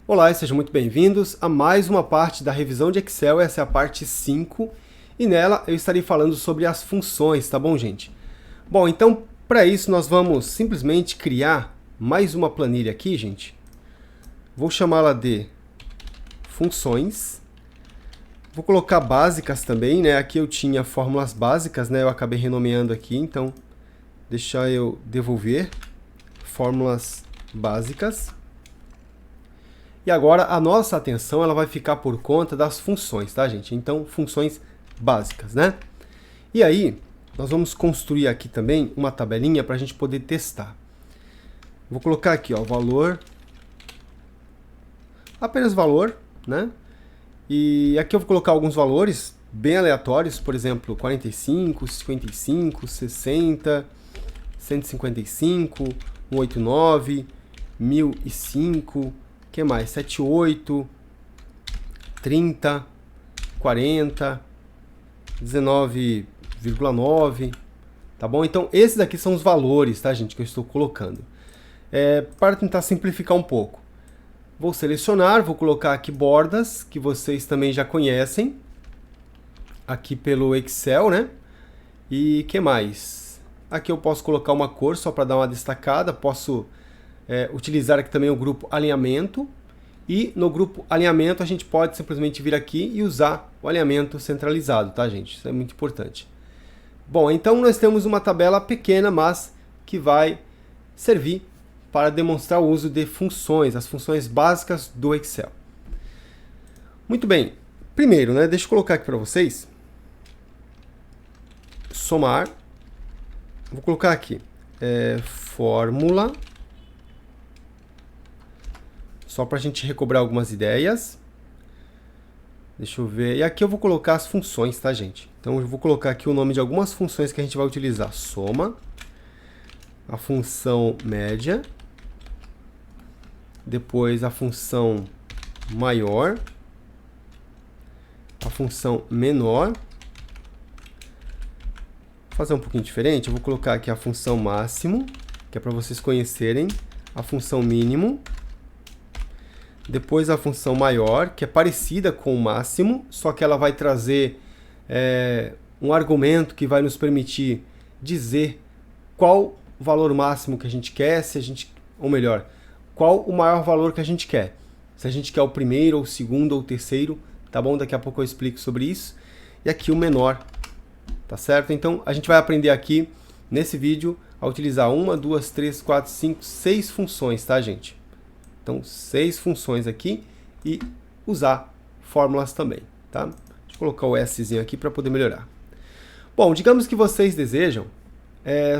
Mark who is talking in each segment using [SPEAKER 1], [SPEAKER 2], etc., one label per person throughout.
[SPEAKER 1] Olá e sejam muito bem-vindos a mais uma parte da revisão de Excel, essa é a parte 5, e nela eu estarei falando sobre as funções, tá bom, gente? Bom, então, para isso nós vamos simplesmente criar mais uma planilha aqui, gente. Vou chamá-la de funções. Vou colocar básicas também, né? Aqui eu tinha fórmulas básicas, né? Eu acabei renomeando aqui, então deixa eu devolver fórmulas básicas. E agora a nossa atenção ela vai ficar por conta das funções, tá, gente? Então, funções básicas, né? E aí, nós vamos construir aqui também uma tabelinha para a gente poder testar. Vou colocar aqui, ó, valor, apenas valor, né? E aqui eu vou colocar alguns valores bem aleatórios, por exemplo, 45, 55, 60, 155, 189, 1005, que mais? 78, 30, 40, 19,9, tá bom? Então, esses aqui são os valores, tá, gente, que eu estou colocando. Para tentar simplificar um pouco. Vou selecionar, vou colocar aqui bordas, que vocês também já conhecem, aqui pelo Excel, né? E que mais? Aqui eu posso colocar uma cor só para dar uma destacada, posso utilizar aqui também o grupo alinhamento, e no grupo alinhamento a gente pode simplesmente vir aqui e usar o alinhamento centralizado, tá, gente? Isso é muito importante. Bom, então nós temos uma tabela pequena, mas que vai servir para demonstrar o uso de funções, as funções básicas do Excel. Muito bem. Primeiro, né, deixa eu colocar aqui para vocês. Somar. Vou colocar aqui fórmula. Só para a gente recobrar algumas ideias. Deixa eu ver. E aqui eu vou colocar as funções, tá, gente? Então eu vou colocar aqui o nome de algumas funções que a gente vai utilizar. Soma. A função média. Depois a função maior. A função menor. Vou fazer um pouquinho diferente. Eu vou colocar aqui a função máximo, que é para vocês conhecerem. A função mínimo. Depois a função maior, que é parecida com o máximo, só que ela vai trazer um argumento que vai nos permitir dizer qual o valor máximo que a gente quer, ou melhor, qual o maior valor que a gente quer. Se a gente quer o primeiro, ou o segundo, ou o terceiro, tá bom? Daqui a pouco eu explico sobre isso. E aqui o menor, tá certo? Então a gente vai aprender aqui, nesse vídeo, a utilizar 1, 2, 3, 4, 5, 6 funções, tá, gente? Então, 6 funções aqui e usar fórmulas também, tá? Deixa eu colocar o Szinho aqui para poder melhorar. Bom, digamos que vocês desejam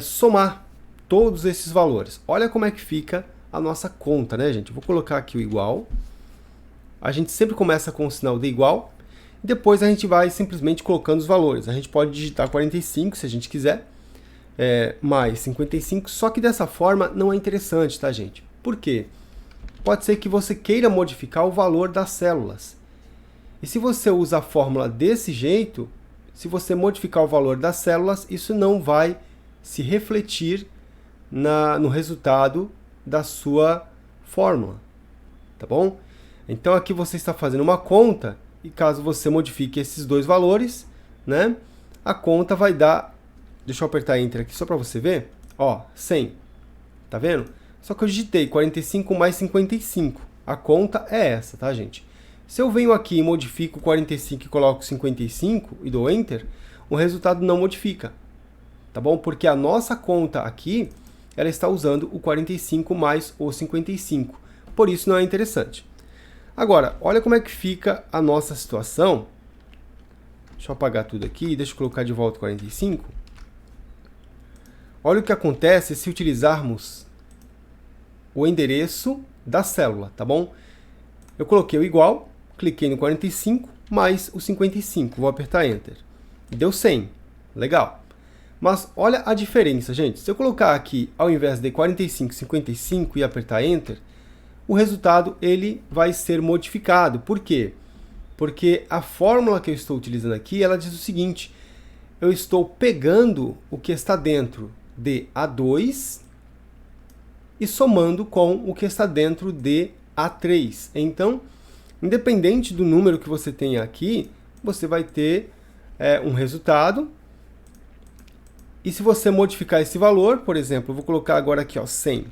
[SPEAKER 1] somar todos esses valores. Olha como é que fica a nossa conta, né, gente? Eu vou colocar aqui o igual. A gente sempre começa com o sinal de igual. Depois a gente vai simplesmente colocando os valores. A gente pode digitar 45 se a gente quiser, mais 55. Só que dessa forma não é interessante, tá, gente? Por quê? Pode ser que você queira modificar o valor das células. E se você usa a fórmula desse jeito, se você modificar o valor das células, isso não vai se refletir no resultado da sua fórmula. Tá bom? Então aqui você está fazendo uma conta, e caso você modifique esses dois valores, né, a conta vai dar... Deixa eu apertar Enter aqui só para você ver. Ó, 100. Tá vendo? Só que eu digitei 45 mais 55. A conta é essa, tá, gente? Se eu venho aqui e modifico 45 e coloco 55 e dou Enter, o resultado não modifica. Tá bom? Porque a nossa conta aqui, ela está usando o 45 mais o 55. Por isso não é interessante. Agora, olha como é que fica a nossa situação. Deixa eu apagar tudo aqui, deixa eu colocar de volta 45. Olha o que acontece se utilizarmos o endereço da célula, tá bom? Eu coloquei o igual, cliquei no 45, mais o 55, vou apertar Enter. Deu 100, legal. Mas olha a diferença, gente. Se eu colocar aqui, ao invés de 45, 55 e apertar Enter, o resultado ele vai ser modificado. Por quê? Porque a fórmula que eu estou utilizando aqui, ela diz o seguinte: eu estou pegando o que está dentro de A2 e somando com o que está dentro de A3. Então, independente do número que você tenha aqui, você vai ter um resultado. E se você modificar esse valor, por exemplo, eu vou colocar agora aqui, ó, 100,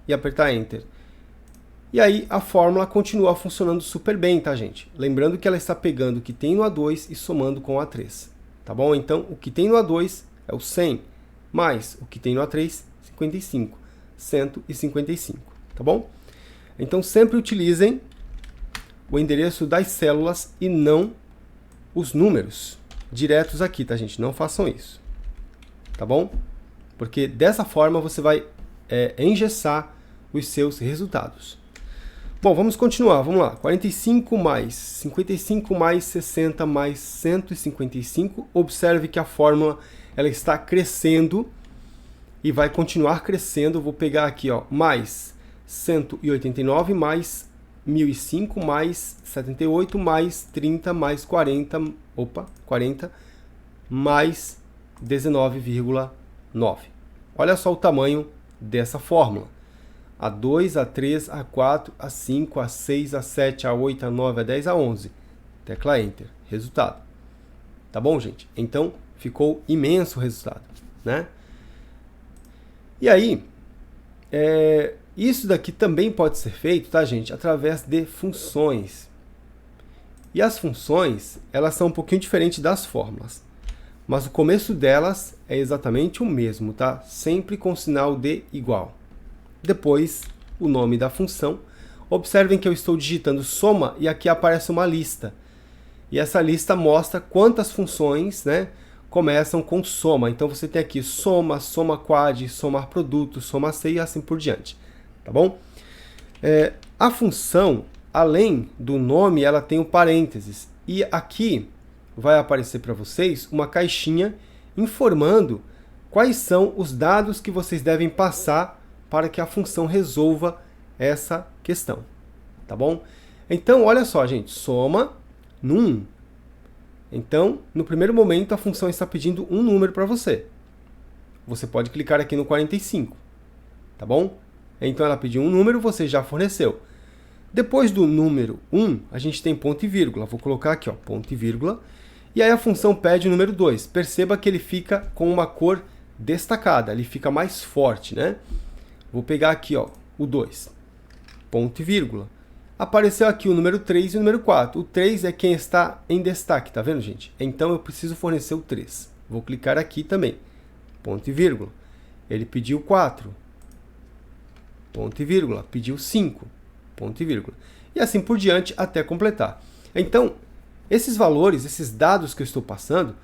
[SPEAKER 1] e apertar Enter. E aí a fórmula continua funcionando super bem, tá, gente? Lembrando que ela está pegando o que tem no A2 e somando com o A3, tá bom? Então, o que tem no A2 é o 100, mais o que tem no A3, 55, 155, tá bom? Então, sempre utilizem o endereço das células e não os números diretos aqui, tá, gente? Não façam isso, tá bom? Porque dessa forma você vai engessar os seus resultados. Bom, vamos continuar, vamos lá. 45 mais 55 mais 60 mais 155. Observe que a fórmula ela está crescendo e vai continuar crescendo. Vou pegar aqui, ó, mais 189 mais 1005 mais 78 mais 30 mais 40, 40 mais 19,9. Olha só o tamanho dessa fórmula. A2, A3, A4, A5, A6, A7, A8, A9, A10, A11. Tecla Enter. Resultado. Tá bom, gente? Então, ficou imenso o resultado, né? E aí, isso daqui também pode ser feito, tá, gente? Através de funções. E as funções, elas são um pouquinho diferentes das fórmulas. Mas o começo delas é exatamente o mesmo, tá? Sempre com sinal de igual. Depois, o nome da função. Observem que eu estou digitando soma e aqui aparece uma lista. E essa lista mostra quantas funções, né, começam com soma. Então você tem aqui soma, soma quad, somar produto, soma C e assim por diante. Tá bom? A função, além do nome, ela tem um parênteses. E aqui vai aparecer para vocês uma caixinha informando quais são os dados que vocês devem passar para que a função resolva essa questão, tá bom? Então, olha só, gente, soma num. Então, no primeiro momento, a função está pedindo um número para você. Você pode clicar aqui no 45, tá bom? Então, ela pediu um número, você já forneceu. Depois do número 1, a gente tem ponto e vírgula. Vou colocar aqui, ó, ponto e vírgula. E aí a função pede o número 2. Perceba que ele fica com uma cor destacada, ele fica mais forte, né? Vou pegar aqui, ó, o 2, ponto e vírgula. Apareceu aqui o número 3 e o número 4. O 3 é quem está em destaque, tá vendo, gente? Então eu preciso fornecer o 3. Vou clicar aqui também, ponto e vírgula. Ele pediu 4, ponto e vírgula. Pediu 5, ponto e vírgula. E assim por diante até completar. Então, esses valores, esses dados que eu estou passando,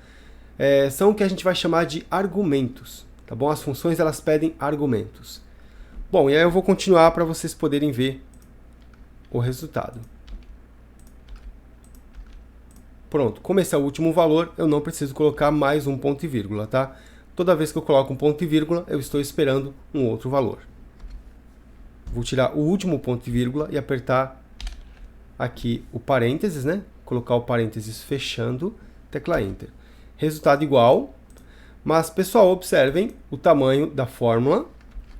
[SPEAKER 1] são o que a gente vai chamar de argumentos, tá bom? As funções, elas pedem argumentos. Bom, e aí eu vou continuar para vocês poderem ver o resultado. Pronto, como esse é o último valor, eu não preciso colocar mais um ponto e vírgula, tá? Toda vez que eu coloco um ponto e vírgula, eu estou esperando um outro valor. Vou tirar o último ponto e vírgula e apertar aqui o parênteses, né? Colocar o parênteses fechando, tecla Enter. Resultado igual, mas, pessoal, observem o tamanho da fórmula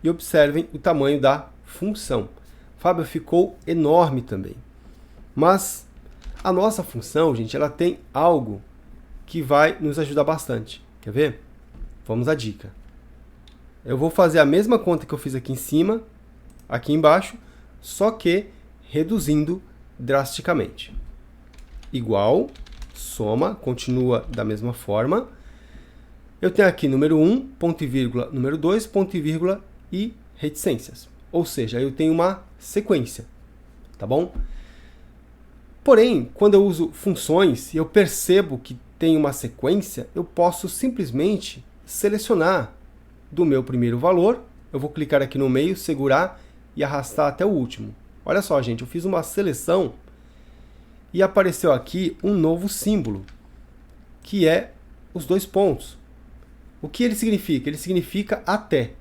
[SPEAKER 1] e observem o tamanho da função. Fábio, ficou enorme também. Mas a nossa função, gente, ela tem algo que vai nos ajudar bastante. Quer ver? Vamos à dica. Eu vou fazer a mesma conta que eu fiz aqui em cima, aqui embaixo, só que reduzindo drasticamente. Igual, soma, continua da mesma forma. Eu tenho aqui número 1, ponto e vírgula, número 2, ponto e vírgula e reticências. Ou seja, eu tenho uma sequência, tá bom? Porém, quando eu uso funções e eu percebo que tem uma sequência, eu posso simplesmente selecionar do meu primeiro valor, eu vou clicar aqui no meio, segurar e arrastar até o último. Olha só, gente, eu fiz uma seleção e apareceu aqui um novo símbolo, que é os 2 pontos. O que ele significa? Ele significa até.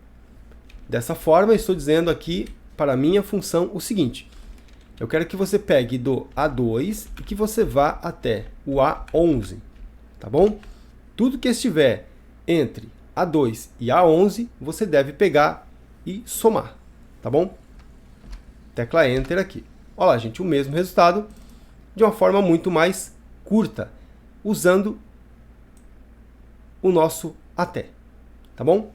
[SPEAKER 1] Dessa forma, eu estou dizendo aqui para a minha função o seguinte. Eu quero que você pegue do A2 e que você vá até o A11, tá bom? Tudo que estiver entre A2 e A11, você deve pegar e somar, tá bom? tecla Enter aqui. Olha lá, gente, o mesmo resultado de uma forma muito mais curta, usando o nosso até, tá bom?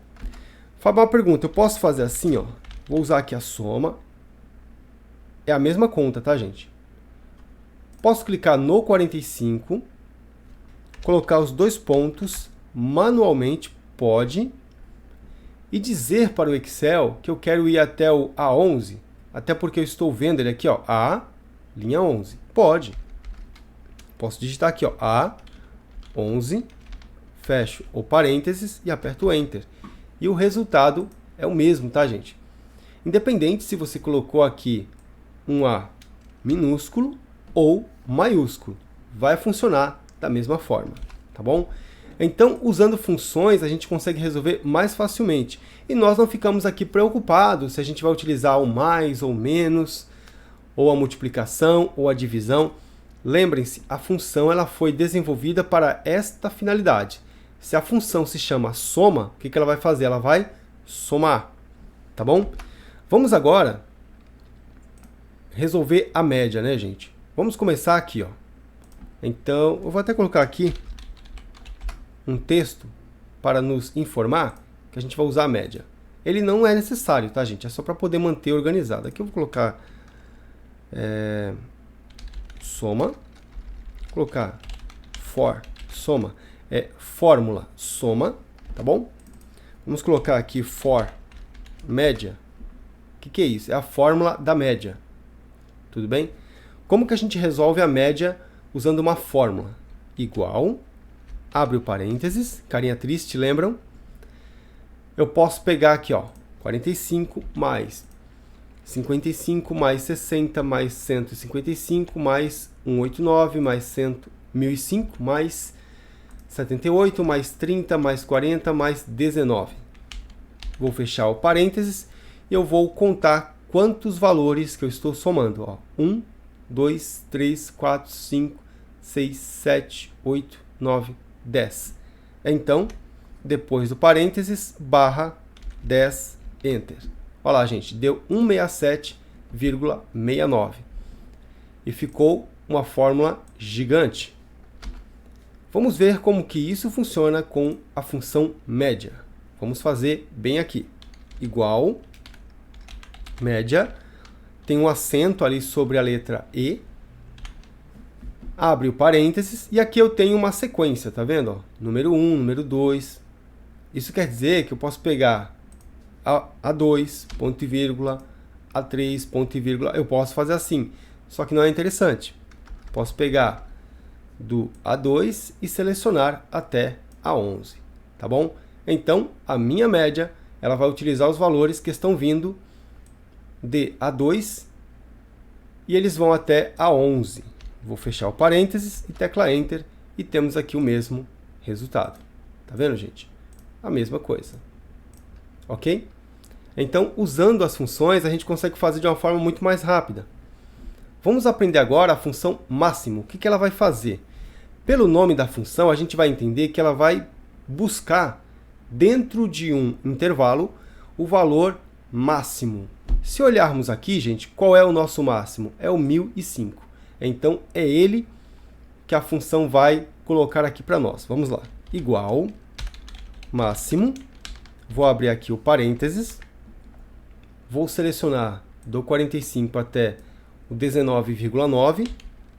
[SPEAKER 1] Fábio, uma pergunta, eu posso fazer assim, ó, vou usar aqui a soma, é a mesma conta, tá, gente? Posso clicar no 45, colocar os dois pontos manualmente, pode, e dizer para o Excel que eu quero ir até o A11, até porque eu estou vendo ele aqui, ó, A, linha 11, pode. Posso digitar aqui, ó, A11, fecho o parênteses e aperto Enter. E o resultado é o mesmo, tá, gente? Independente se você colocou aqui um A minúsculo ou maiúsculo, vai funcionar da mesma forma, tá bom? Então, usando funções, a gente consegue resolver mais facilmente. E nós não ficamos aqui preocupados se a gente vai utilizar o mais ou menos, ou a multiplicação, ou a divisão. Lembrem-se, a função ela foi desenvolvida para esta finalidade. Se a função se chama soma, o que ela vai fazer? Ela vai somar, tá bom? Vamos agora resolver a média, né, gente? Vamos começar aqui, ó. Então, eu vou até colocar aqui um texto para nos informar que a gente vai usar a média. Ele não é necessário, tá, gente? É só para poder manter organizado. Aqui eu vou colocar soma, vou colocar for, soma, fórmula, soma, tá bom? Vamos colocar aqui for, média. O que é isso? É a fórmula da média. Tudo bem? Como que a gente resolve a média usando uma fórmula? Igual, abre o parênteses, carinha triste, lembram? Eu posso pegar aqui, ó, 45 mais 55 mais 60 mais 155 mais 189 mais 1005 mais 78 mais 30 mais 40 mais 19. Vou fechar o parênteses e eu vou contar quantos valores que eu estou somando. Ó. 1, 2, 3, 4, 5, 6, 7, 8, 9, 10. Então, depois do parênteses, barra 10, Enter. Olha lá, gente, deu 167,69. E ficou uma fórmula gigante. Vamos ver como que isso funciona com a função média. Vamos fazer bem aqui. Igual, média, tem um acento ali sobre a letra E, abre o parênteses, e aqui eu tenho uma sequência, tá vendo? Ó, número 1, número 2. Isso quer dizer que eu posso pegar A2, ponto e vírgula, A3, ponto e vírgula, eu posso fazer assim, só que não é interessante. Posso pegar do A2 e selecionar até A11, tá bom? Então, a minha média, ela vai utilizar os valores que estão vindo de A2 e eles vão até A11. Vou fechar o parênteses e tecla Enter e temos aqui o mesmo resultado. Tá vendo, gente? A mesma coisa. Ok? Então, usando as funções, a gente consegue fazer de uma forma muito mais rápida. Vamos aprender agora a função máximo. O que ela vai fazer? Pelo nome da função, a gente vai entender que ela vai buscar, dentro de um intervalo, o valor máximo. Se olharmos aqui, gente, qual é o nosso máximo? É o 1005. Então, é ele que a função vai colocar aqui para nós. Vamos lá. Igual, máximo. Vou abrir aqui o parênteses. Vou selecionar do 45 até o 19,9.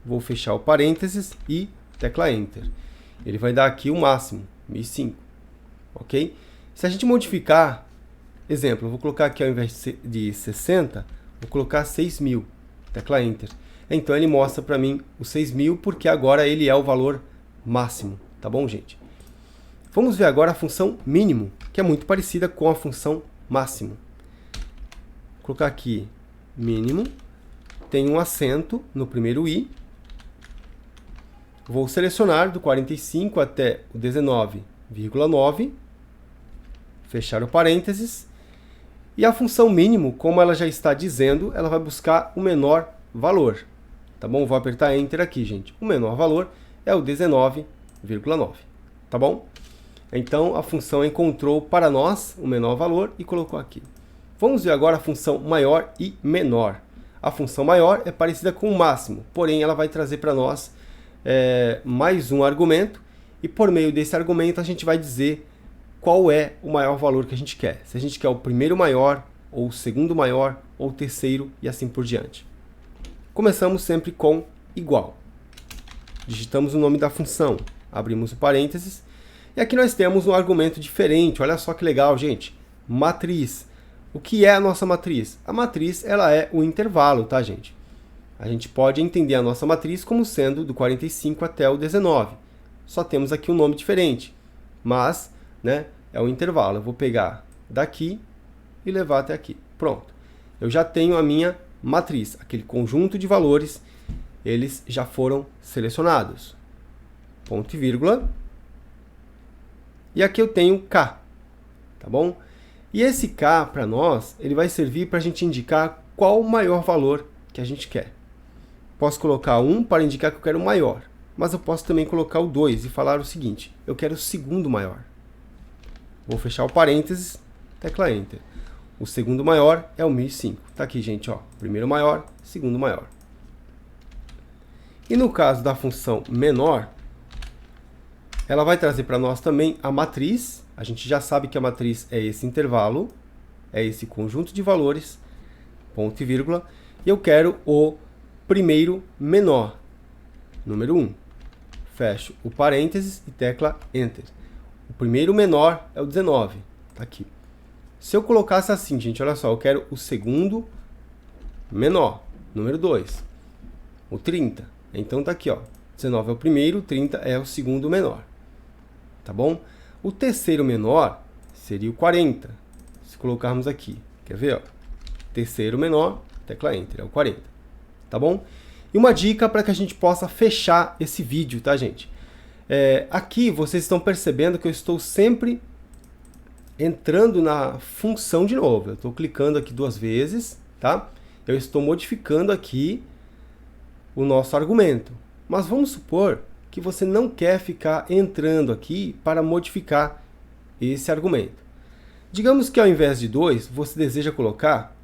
[SPEAKER 1] Vou fechar o parênteses e tecla Enter. Ele vai dar aqui o máximo, 1005. Ok? Se a gente modificar, exemplo, eu vou colocar aqui ao invés de 60, vou colocar 6.000. Tecla Enter. Então ele mostra para mim os 6.000 porque agora ele é o valor máximo. Tá bom, gente? Vamos ver agora a função mínimo, que é muito parecida com a função máximo. Vou colocar aqui mínimo. Tem um acento no primeiro i. Vou selecionar do 45 até o 19,9. Fechar o parênteses. E a função mínimo, como ela já está dizendo, ela vai buscar o menor valor. Tá bom? Vou apertar Enter aqui, gente. O menor valor é o 19,9. Tá bom? Então, a função encontrou para nós o menor valor e colocou aqui. Vamos ver agora a função maior e menor. A função maior é parecida com o máximo, porém ela vai trazer para nós mais um argumento, e por meio desse argumento a gente vai dizer qual é o maior valor que a gente quer. Se a gente quer o primeiro maior, ou o segundo maior, ou o terceiro, e assim por diante. Começamos sempre com igual. Digitamos o nome da função, abrimos o parênteses, e aqui nós temos um argumento diferente. Olha só que legal, gente. Matriz. O que é a nossa matriz? A matriz, ela é o intervalo, tá, gente? A gente pode entender a nossa matriz como sendo do 45 até o 19. Só temos aqui um nome diferente, mas, né, é o intervalo. Eu vou pegar daqui e levar até aqui. Pronto. Eu já tenho a minha matriz, aquele conjunto de valores, eles já foram selecionados. Ponto e vírgula. E aqui eu tenho K, tá bom? E esse K, para nós, ele vai servir para a gente indicar qual o maior valor que a gente quer. Posso colocar 1 para indicar que eu quero o maior, mas eu posso também colocar o 2 e falar o seguinte: eu quero o segundo maior. Vou fechar o parênteses, tecla Enter. O segundo maior é o 1005. Tá aqui, gente, ó. Primeiro maior, segundo maior. E no caso da função menor, ela vai trazer para nós também a matriz. A gente já sabe que a matriz é esse intervalo, é esse conjunto de valores, ponto e vírgula, e eu quero o primeiro menor, número 1. Fecho o parênteses e tecla Enter. O primeiro menor é o 19, tá aqui. Se eu colocasse assim, gente, olha só, eu quero o segundo menor, número 2, o 30. Então tá aqui, ó, 19 é o primeiro, 30 é o segundo menor, tá bom? O terceiro menor seria o 40, se colocarmos aqui, quer ver, ó? Terceiro menor, tecla Enter, é o 40, tá bom? E uma dica para que a gente possa fechar esse vídeo, tá, gente? Aqui vocês estão percebendo que eu estou sempre entrando na função de novo. Eu estou clicando aqui 2 vezes, tá? Eu estou modificando aqui o nosso argumento. Mas vamos supor que você não quer ficar entrando aqui para modificar esse argumento. Digamos que ao invés de 2, você deseja colocar,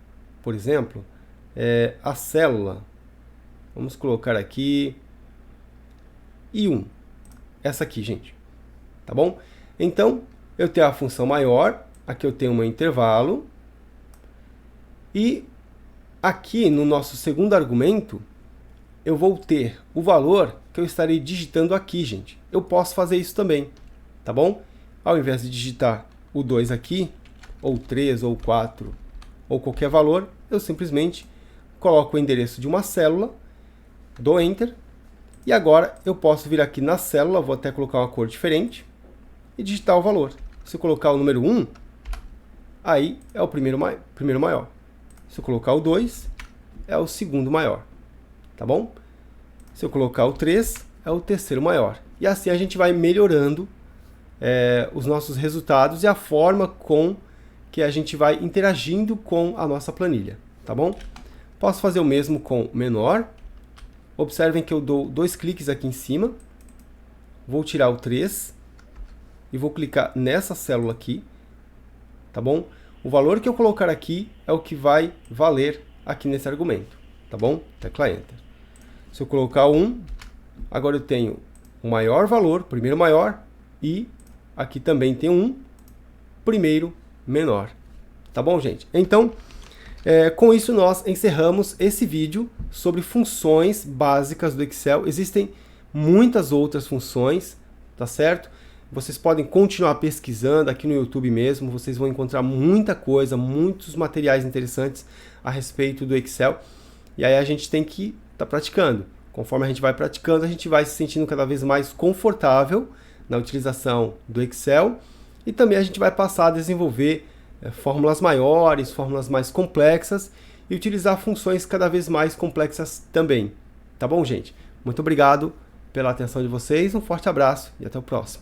[SPEAKER 1] por exemplo, a célula. Vamos colocar aqui I1. Essa aqui, gente. Tá bom? Então, eu tenho a função maior, aqui eu tenho um intervalo, e aqui no nosso segundo argumento, eu vou ter o valor que eu estarei digitando aqui, gente. Eu posso fazer isso também, tá bom? Ao invés de digitar o 2 aqui, ou 3, ou 4, ou qualquer valor, eu simplesmente coloco o endereço de uma célula, dou Enter, e agora eu posso vir aqui na célula, vou até colocar uma cor diferente, e digitar o valor. Se eu colocar o número 1, aí é o primeiro maior. Se eu colocar o 2, é o segundo maior. Tá bom? Se eu colocar o 3, é o terceiro maior. E assim a gente vai melhorando os nossos resultados e a forma com que a gente vai interagindo com a nossa planilha. Tá bom? Posso fazer o mesmo com menor. Observem que eu dou 2 cliques aqui em cima. Vou tirar o 3 e vou clicar nessa célula aqui, tá bom? O valor que eu colocar aqui é o que vai valer aqui nesse argumento, tá bom? Tecla Enter. Se eu colocar 1, agora eu tenho o maior valor, primeiro maior, e aqui também tem um primeiro menor, tá bom, gente? Então, com isso nós encerramos esse vídeo sobre funções básicas do Excel. Existem muitas outras funções, tá certo? Vocês podem continuar pesquisando aqui no YouTube mesmo, vocês vão encontrar muita coisa, muitos materiais interessantes a respeito do Excel. E aí a gente tem que estar praticando. Conforme a gente vai praticando, a gente vai se sentindo cada vez mais confortável na utilização do Excel. E também a gente vai passar a desenvolver fórmulas maiores, fórmulas mais complexas e utilizar funções cada vez mais complexas também. Tá bom, gente? Muito obrigado pela atenção de vocês, um forte abraço e até o próximo.